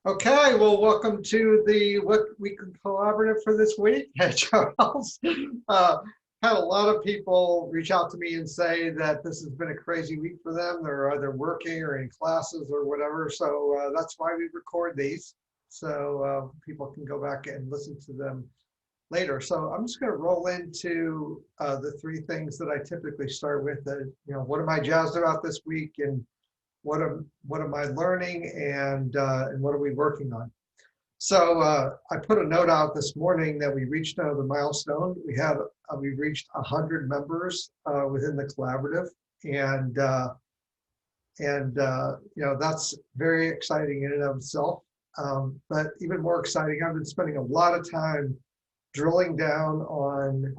Okay, well, welcome to the What We Can Collaborative for this week. Charles, uh, had a lot of people reach out to me and say that this has been a crazy week for them. They're either working or in classes or whatever. So that's why we record these. So people can go back and listen to them later. So I'm just going to roll into the three things that I typically start with. What am I jazzed about this week, and what am I learning, and what are we working on? So I put a note out this morning that we reached another milestone. We reached 100 members within the collaborative, and that's very exciting in and of itself. But even more exciting, I've been spending a lot of time drilling down on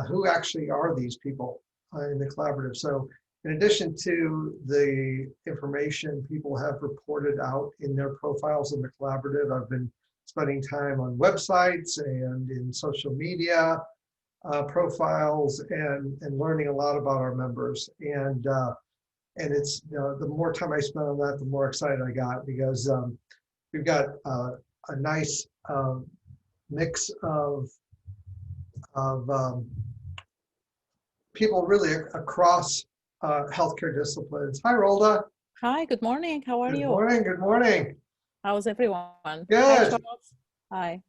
who actually are these people in the collaborative. So in addition to the information people have reported out in their profiles in the collaborative, I've been spending time on websites and in social media profiles and learning a lot about our members. And it's, the more time I spend on that, the more excited I got, because we've got a nice mix of people really across healthcare disciplines. Hi, Rolda. Hi, good morning. How are Good you? morning. Good morning. How's everyone? Hi, Good. Charles. Hi.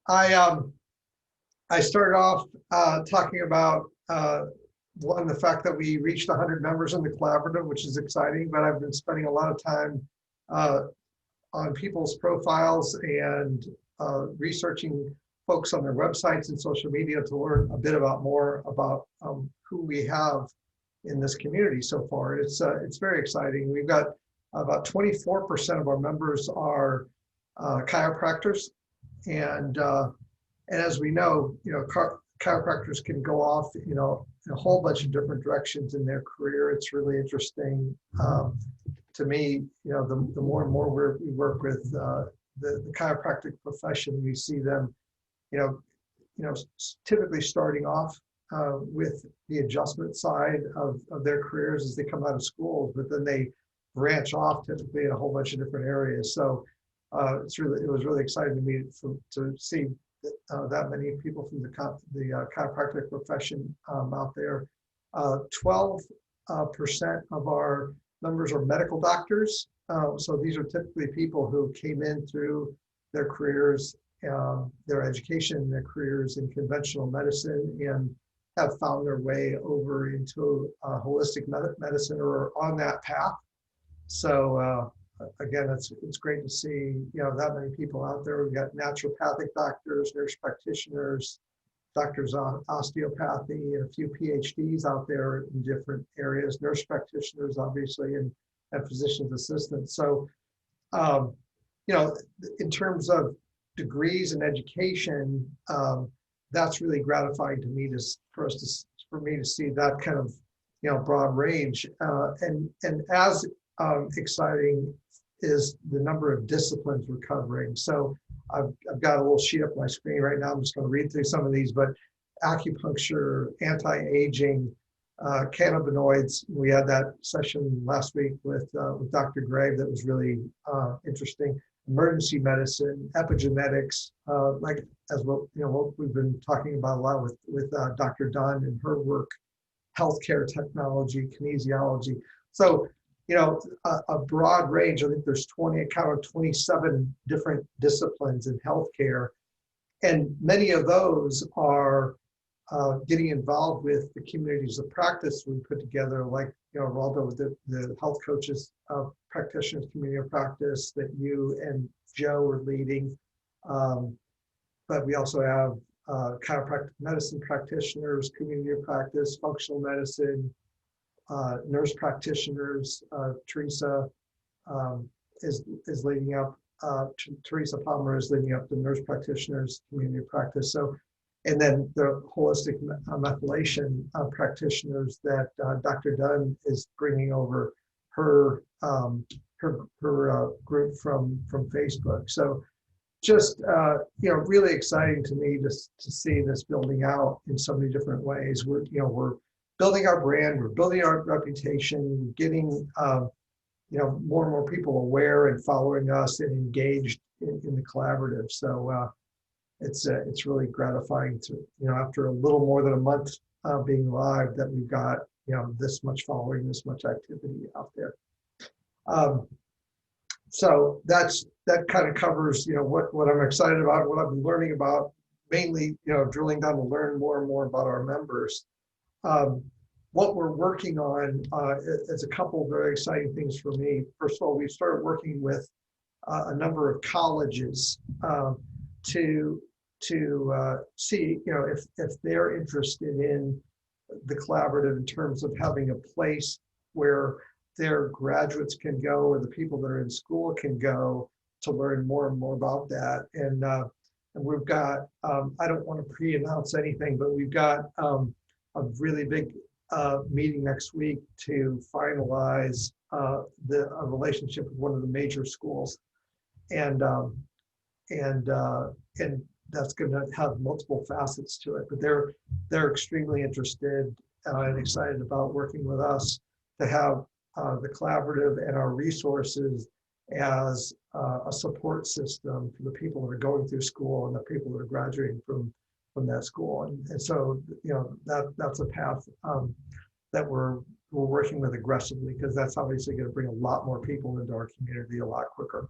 I started off talking about the fact that we reached 100 members in the collaborative, which is exciting. But I've been spending a lot of time on people's profiles and researching folks on their websites and social media to learn a bit more about who we have in this community so far. It's very exciting. We've got about 24% of our members are chiropractors, and as we know, chiropractors can go off, in a whole bunch of different directions in their career. It's really interesting to me. The more and more we work with the chiropractic profession, we see them, typically starting off with the adjustment side of their careers as they come out of school, but then they branch off typically in a whole bunch of different areas. So it was really exciting to me to see that many people from the chiropractic profession out there. 12% of our members are medical doctors. So these are typically people who came in through their careers, their education, their careers in conventional medicine, and have found their way over into holistic medicine or on that path. So again, it's great to see that many people out there. We've got naturopathic doctors, nurse practitioners, doctors on osteopathy, and a few PhDs out there in different areas, nurse practitioners, obviously, and physician's assistants. So, in terms of degrees in education, that's really gratifying to me for me to see that kind of broad range, and as exciting is the number of disciplines we're covering. So I've got a little sheet up on my screen right now. I'm just going to read through some of these, but acupuncture, anti-aging, cannabinoids. We had that session last week with Dr. Grave that was really interesting. Emergency medicine, epigenetics, like what we've been talking about a lot with Dr. Dunn and her work, healthcare technology, kinesiology. So a broad range. I think there's 27 different disciplines in healthcare, and many of those are getting involved with the communities of practice we put together, like Raldo with the health coaches, practitioners community of practice that you and Joe are leading. But we also have chiropractic medicine practitioners, community of practice, functional medicine, nurse practitioners. Teresa is leading up. Teresa Palmer is leading up the nurse practitioners community of practice. So, and then the holistic methylation practitioners that Dr. Dunn is bringing over her group from Facebook. So just really exciting to me to see this building out in so many different ways. We're building our brand, we're building our reputation, getting more and more people aware and following us and engaged in the collaborative. So it's really gratifying to, after a little more than a month being live, that we've got, this much following, this much activity out there. So that kind of covers, what I'm excited about, what I've been learning about, mainly, drilling down to learn more and more about our members. What we're working on is a couple of very exciting things for me. First of all, we started working with a number of colleges to see, if they're interested in the collaborative in terms of having a place where their graduates can go, or the people that are in school can go to learn more and more about that. And we've got, I don't want to pre-announce anything, but we've got a really big meeting next week to finalize a relationship with one of the major schools, and that's going to have multiple facets to it. But they're extremely interested and excited about working with us to have the collaborative and our resources as a support system for the people that are going through school and the people that are graduating from that school. And so, that's a path that we're working with aggressively, because that's obviously going to bring a lot more people into our community a lot quicker.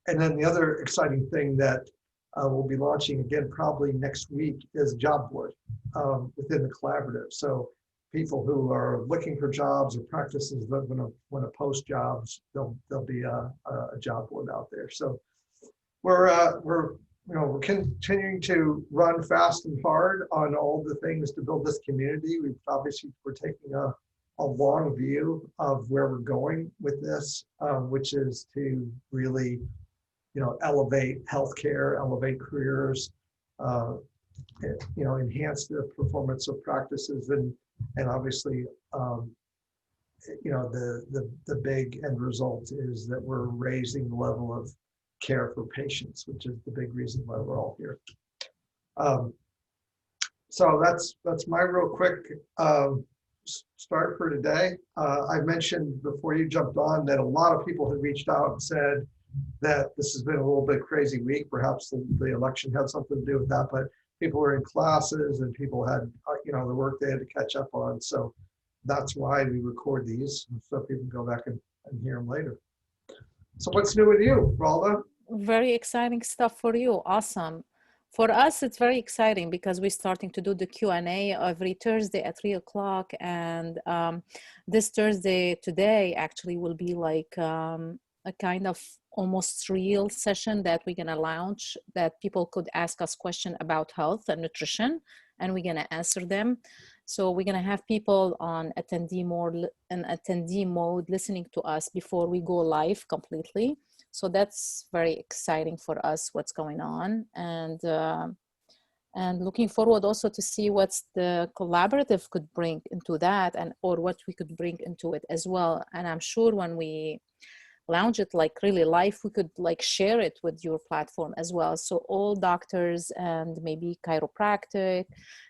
And then the other exciting thing that we'll be launching again probably next week is a job board within the collaborative. So people who are looking for jobs or practices that want to post jobs, there'll be a job board out there. So we're continuing to run fast and hard on all the things to build this community. We're taking a long view of where we're going with this, which is to really, elevate healthcare, elevate careers, enhance the performance of practices, and obviously, the big end result is that we're raising the level of care for patients, which is the big reason why we're all here. So that's my real quick start for today. I mentioned before you jumped on that a lot of people had reached out and said that this has been a little bit crazy week. Perhaps the election had something to do with that, but people were in classes and people had, the work they had to catch up on. So that's why we record these, so people can go back and hear them later. So what's new with you, Ralda? Very exciting stuff for you. Awesome. For us, it's very exciting because we're starting to do the Q&A every Thursday at 3 o'clock. And this Thursday today actually will be like a kind of almost real session that we're going to launch, that people could ask us questions about health and nutrition, and we're going to answer them. So we're going to have people on attendee mode listening to us before we go live completely. So that's very exciting for us, what's going on. And looking forward also to see what's the collaborative could bring into that, or what we could bring into it as well. And I'm sure when we launch it like really live, we could like share it with your platform as well. So all doctors and maybe chiropractic,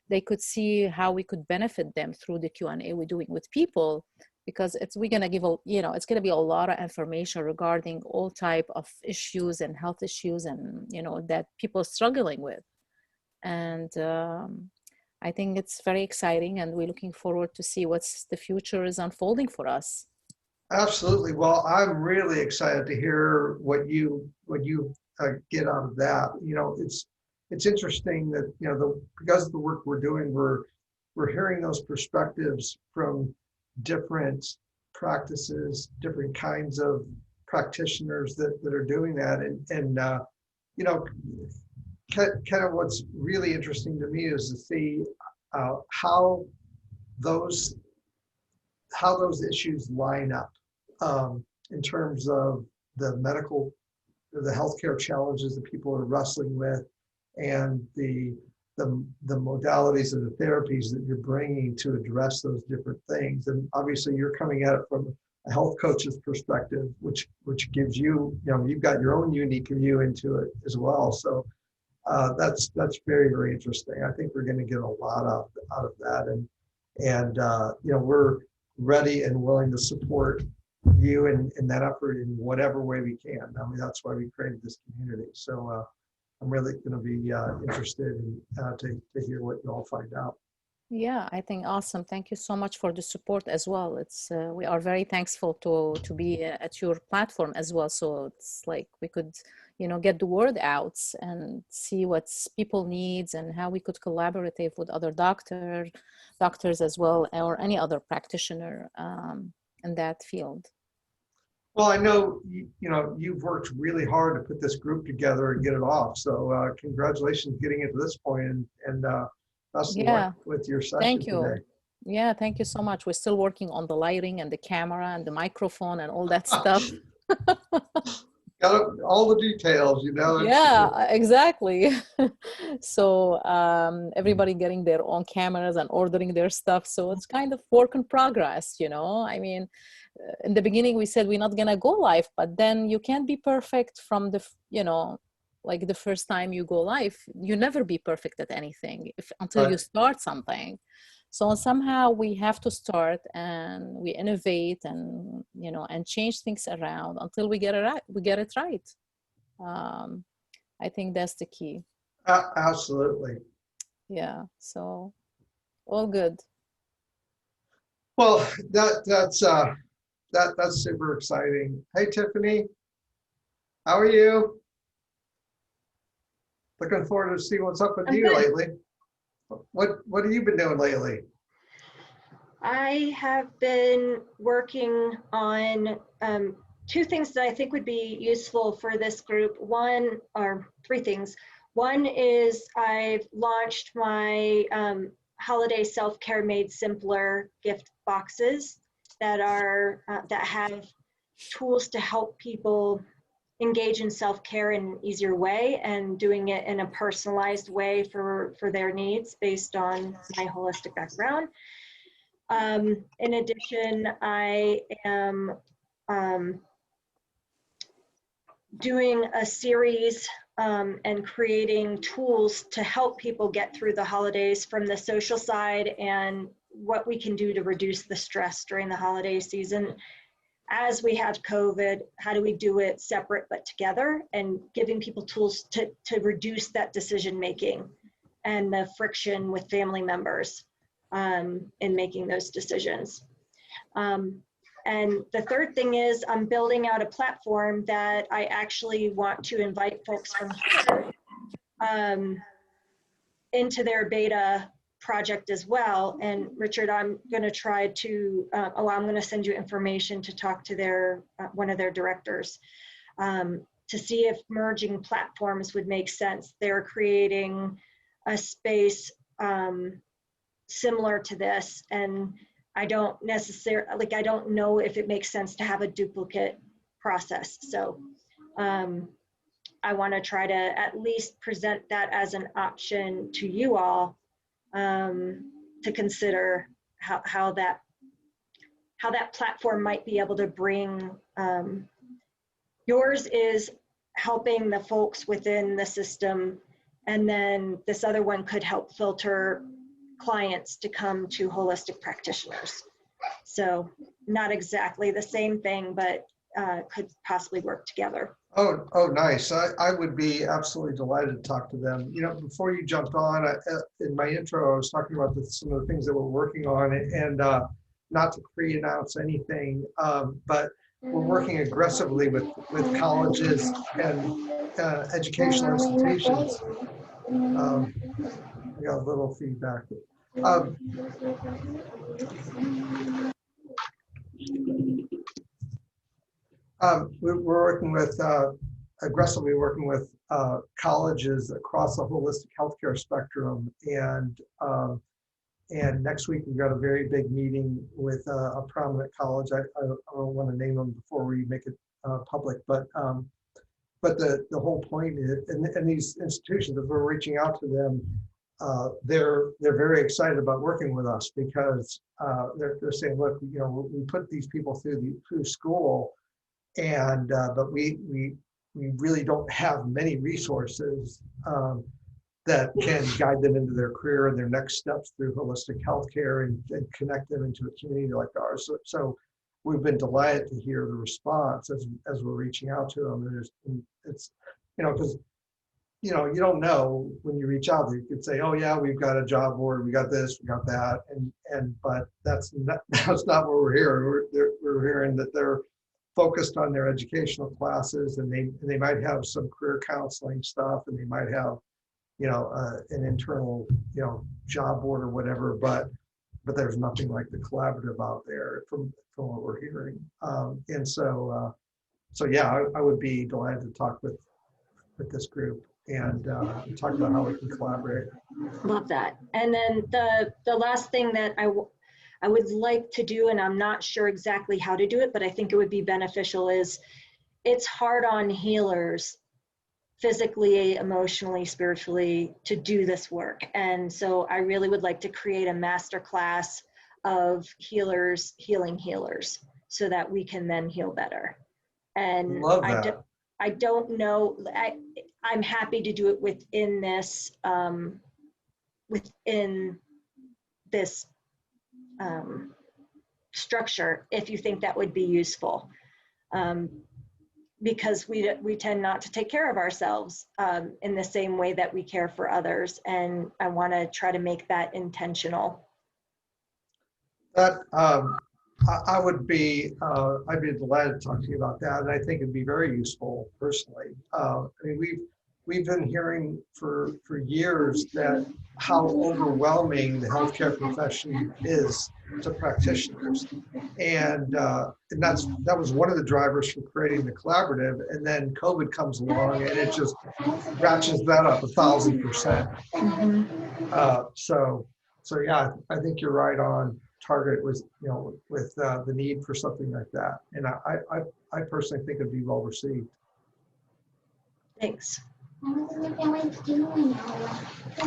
they could see how we could benefit them through the Q&A we're doing with people, because we're going to give it's going to be a lot of information regarding all type of issues and health issues and, that people are struggling with. And I think it's very exciting, and we're looking forward to see what's the future is unfolding for us. Absolutely. Well, I'm really excited to hear what you get out of that. It's interesting that because of the work we're doing, we're hearing those perspectives from different practices, different kinds of practitioners that are doing that, and kind of what's really interesting to me is to see how those issues line up in terms of the healthcare challenges that people are wrestling with, and the modalities and the therapies that you're bringing to address those different things. And obviously you're coming at it from a health coach's perspective, which gives you, you've got your own unique view into it as well. So that's very, very interesting. I think we're going to get a lot out of that. And we're ready and willing to support you in that effort in whatever way we can. I mean, that's why we created this community. So I'm really going to be interested in, to hear what you all find out. Yeah, I think awesome. Thank you so much for the support as well. It's we are very thankful to be at your platform as well. So it's like we could, get the word out and see what people needs and how we could collaborate with other doctors as well, or any other practitioner in that field. Well, I know you've worked really hard to put this group together and get it off. So congratulations getting it to this point, and best of luck Yeah, with your thank session you. today. Yeah, thank you so much. We're still working on the lighting and the camera and the microphone and all that stuff. Got all the details, it's Yeah, exactly. So everybody getting their own cameras and ordering their stuff. So it's kind of work in progress. I mean, in the beginning we said we're not gonna go live, but then you can't be perfect from like the first time you go live. You never be perfect at anything until you right. start something. So somehow we have to start and we innovate and change things around until we get it right. We get it right. um, I think that's the key. Absolutely. Yeah, so all good. Well, that's super exciting. Hey, Tiffany, how are you? Looking forward to see what's up with I'm you good. lately. What have you been doing lately? I have been working on two things that I think would be useful for this group. One, or three things. One is I've launched my holiday self-care made simpler gift boxes that have tools to help people engage in self-care in an easier way and doing it in a personalized way for their needs based on my holistic background. In addition, I am doing a series and creating tools to help people get through the holidays from the social side and what we can do to reduce the stress during the holiday season. As we have COVID, how do we do it separate but together, and giving people tools to reduce that decision making and the friction with family members in making those decisions. And the third thing is I'm building out a platform that I actually want to invite folks from here into their beta project as well. And Richard, I'm going to try to, I'm going to send you information to talk to their one of their directors to see if merging platforms would make sense. They're creating a space similar to this, and I don't necessarily, I don't know if it makes sense to have a duplicate process. So I want to try to at least present that as an option to you all to consider how that platform might be able to bring. Yours is helping the folks within the system, and then this other one could help filter clients to come to holistic practitioners. So not exactly the same thing, but could possibly work together. Oh, nice. I would be absolutely delighted to talk to them. Before you jumped on, in my intro, I was talking about some of the things that we're working on, and not to pre-announce anything, but we're working aggressively with colleges and educational institutions. We got a little feedback. We're working with aggressively working with colleges across the holistic healthcare spectrum, and next week we've got a very big meeting with a prominent college. I don't want to name them before we make it public, but the whole point is, and these institutions, if we're reaching out to them, they're very excited about working with us because they're saying, look, we put these people through school, and but we really don't have many resources that can guide them into their career and their next steps through holistic healthcare and connect them into a community like ours. So we've been delighted to hear the response as we're reaching out to them. And it's, because, you don't know when you reach out. You could say, oh yeah, we've got a job board, we got this, we got that. But that's not what we're hearing. We're hearing that they're focused on their educational classes, and they might have some career counseling stuff, and they might have, an internal, job board or whatever, but there's nothing like the collaborative out there from what we're hearing. And so yeah, I would be delighted to talk with this group and talk about how we can collaborate. Love that. And then the last thing that I would like to do, and I'm not sure exactly how to do it, but I think it would be beneficial, is it's hard on healers physically, emotionally, spiritually to do this work. And so I really would like to create a master class of healers healing healers so that we can then heal better. And Love that. I don't know, I'm happy to do it within this structure if you think that would be useful. Because we tend not to take care of ourselves in the same way that we care for others. And I want to try to make that intentional. That I'd be delighted to talk to you about that, and I think it'd be very useful personally. I mean, we've been hearing for years that how overwhelming the healthcare profession is to practitioners, and that was one of the drivers for creating the collaborative. And then COVID comes along, and it just ratchets that up 1,000%. So yeah, I think you're right on target with the need for something like that, and I personally think it'd be well received. Thanks.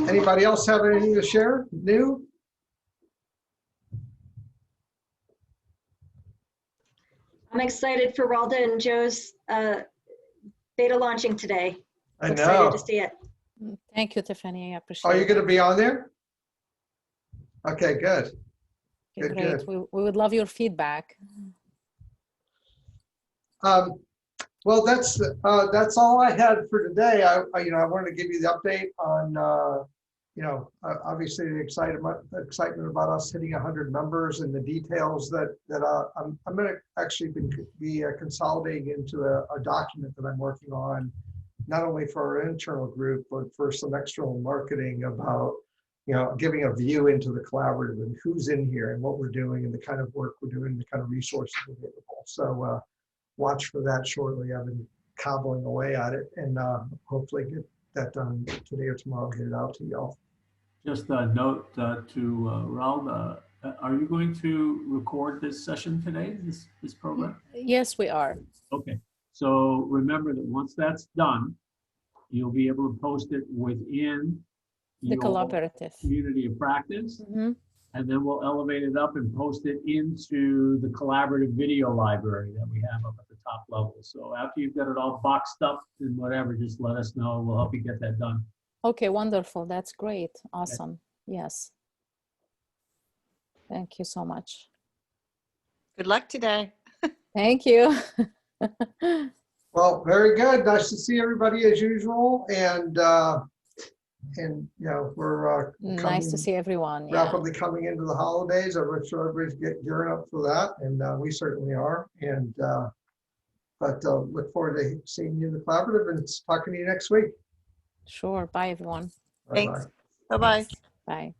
Anybody else have anything to share new? I'm excited for Ralda and Joe's beta launching today. I know. Excited to see it. Thank you, Tiffany. I appreciate Are it. you going to be on there? Okay, good. Okay, Good, great. good. We would love your feedback. Well, that's all I had for today. I wanted to give you the update on obviously the excitement about us hitting 100 members, and the details that I'm going to actually be consolidating into a document that I'm working on, not only for our internal group but for some external marketing about giving a view into the collaborative and who's in here and what we're doing and the kind of work we're doing, the kind of resources available. So watch for that shortly. I've been cobbling away at it, and hopefully get that done today or tomorrow, get it out to y'all. Just a note to Raul, are you going to record this session today, this program? Yes, we are. Okay, so remember that once that's done, you'll be able to post it within The your collaborative. community of practice, and then we'll elevate it up and post it into the collaborative video library that we have up at the top level. So after you've got it all boxed up and whatever, just let us know. We'll help you get that done. Okay, wonderful. That's great. Awesome. Okay. Yes. Thank you so much. Good luck today. Thank you. Well, very good. Nice to see everybody as usual, and we're Nice to see everyone. Yeah. rapidly coming into the holidays. I'm sure everybody's gearing up for that, and we certainly are. And but look forward to seeing you in the collaborative and talking to you next week. Sure. Bye, everyone. Bye-bye. Thanks. Bye-bye. Bye.